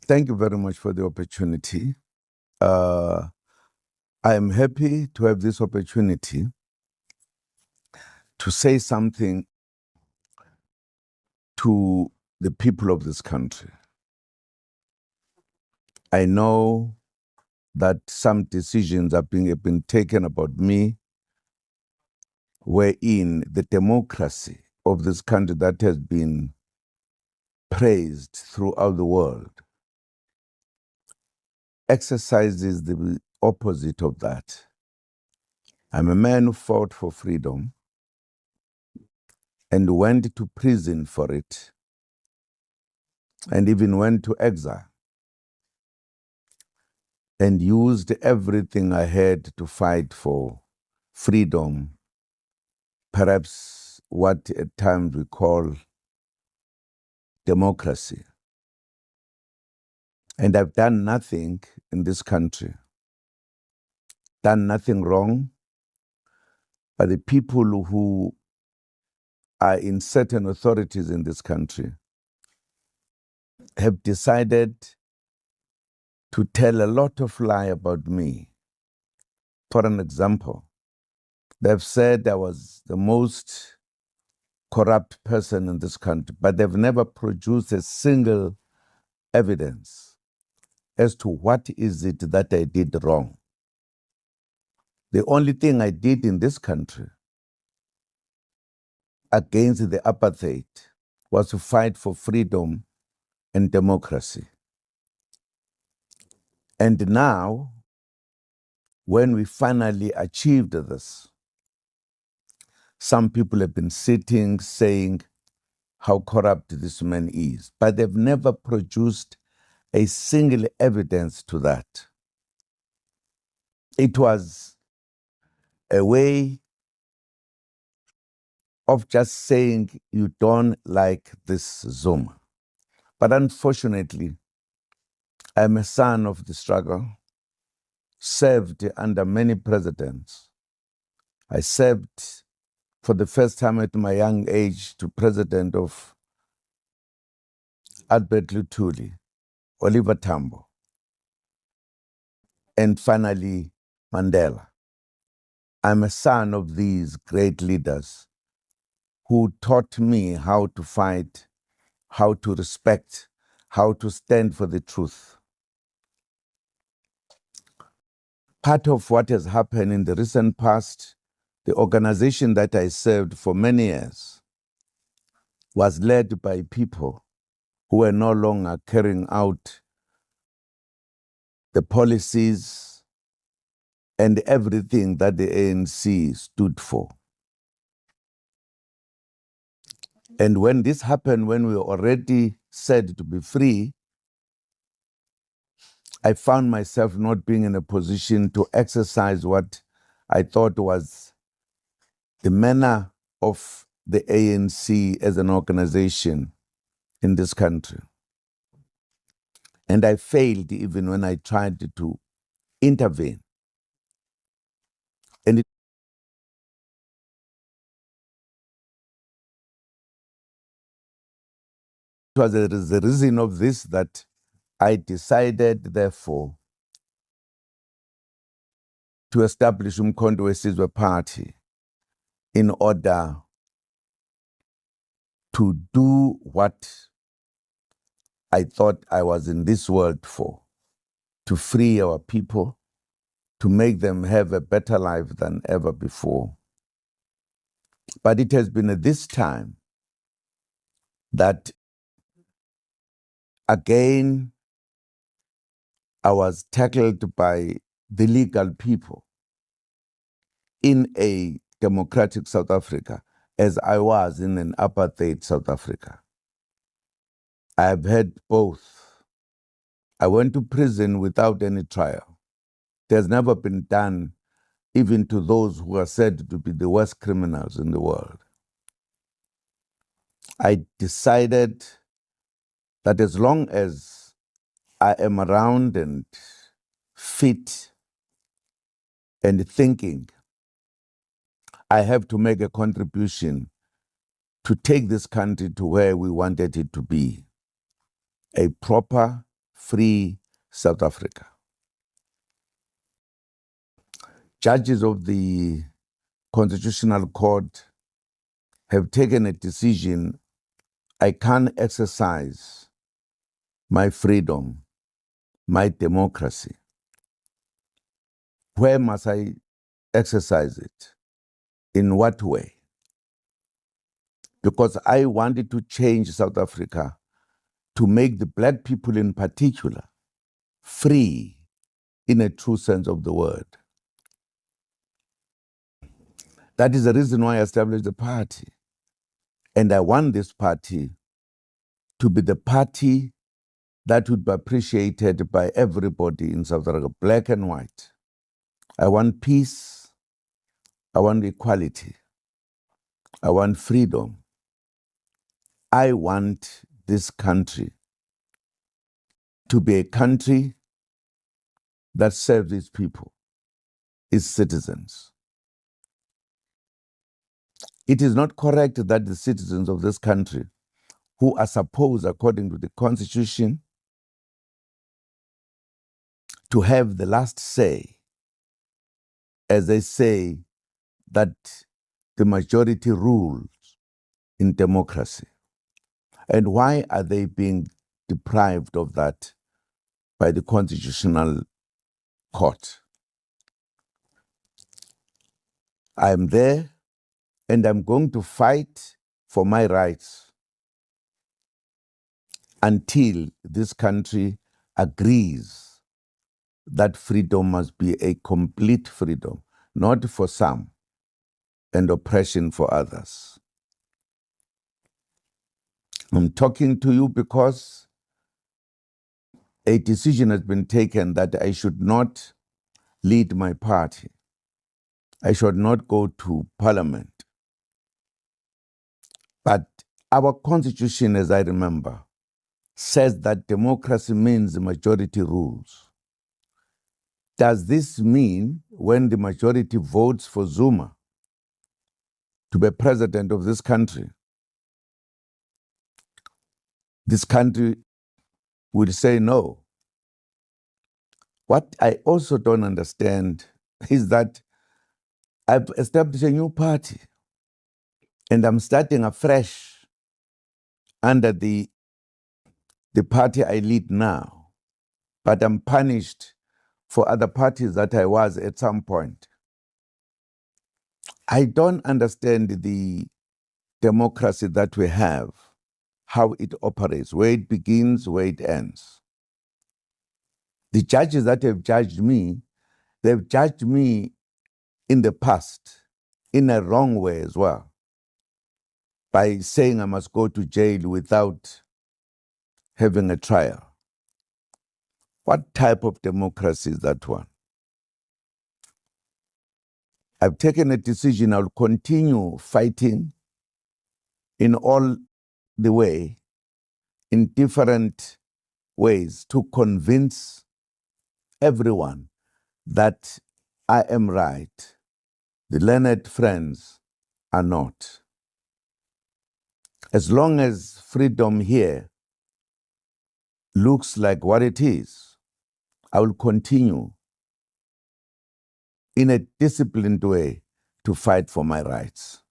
Thank you very much for the opportunity. I am happy to have this opportunity to say something to the people of this country. I know that some decisions have been taken about me, wherein the democracy of this country that has been praised throughout the world exercises the opposite of that. I'm a man who fought for freedom and went to prison for it, and even went to exile, and used everything I had to fight for freedom, perhaps what at times we call democracy. And I've done nothing in this country, done nothing wrong, but the people who are in certain authorities in this country have decided to tell a lot of lie about me. For an example, they've said I was the most corrupt person in this country, but they've never produced a single evidence as to what is it that I did wrong. The only thing I did in this country against the apartheid was to fight for freedom and democracy. And now, when we finally achieved this, some people have been sitting saying how corrupt this man is, but they've never produced a single evidence to that. It was a way of just saying you don't like this Zuma. But unfortunately, I'm a son of the struggle, served under many presidents. I served for the first time at my young age to President of Albert Lutuli, Oliver Tambo, and finally Mandela. I'm a son of these great leaders who taught me how to fight, how to respect, how to stand for the truth. Part of what has happened in the recent past, the organization that I served for many years was led by people who were no longer carrying out the policies and everything that the ANC stood for. And when this happened, when we were already said to be free, I found myself not being in a position to exercise what I thought was the manner of the ANC as an organization in this country. And I failed even when I tried to intervene. And it was the reason of this that I decided, therefore, to establish Umkhonto weSizwe Party in order to do what I thought I was in this world for, to free our people, to make them have a better life than ever before. But it has been at this time that, again, I was tackled by the legal people in a democratic South Africa, as I was in an apartheid South Africa. I have had both. I went to prison without any trial. It has never been done even to those who are said to be the worst criminals in the world. I decided that as long as I am around and fit and thinking, I have to make a contribution to take this country to where we wanted it to be. A proper, free South Africa. Judges of the Constitutional Court have taken a decision. I can't exercise my freedom, my democracy. Where must I exercise it? In what way? Because I wanted to change South Africa to make the black people in particular free in a true sense of the word. That is the reason why I established the party. And I want this party to be the party that would be appreciated by everybody in South Africa, black and white. I want peace. I want equality. I want freedom. I want this country to be a country that serves its people, its citizens. It is not correct that the citizens of this country, who are supposed, according to the Constitution, to have the last say, as they say, that the majority rules in democracy. And why are they being deprived of that by the Constitutional Court? I'm there and I'm going to fight for my rights until this country agrees that freedom must be a complete freedom, not for some and oppression for others. I'm talking to you because a decision has been taken that I should not lead my party. I should not go to parliament. But our constitution, as I remember, says that democracy means the majority rules. Does this mean when the majority votes for Zuma to be president of this country will say no? What I also don't understand is that I've established a new party and I'm starting afresh under the party I lead now, but I'm punished for other parties that I was at some point. I don't understand the democracy that we have, how it operates, where it begins, where it ends. The judges that have judged me, they've judged me in the past in a wrong way as well, by saying I must go to jail without having a trial. What type of democracy is that one? I've taken a decision. I'll continue fighting in all the way, in different ways, to convince everyone that I am right. The learned friends are not. As long as freedom here looks like what it is, I will continue in a disciplined way to fight for my rights.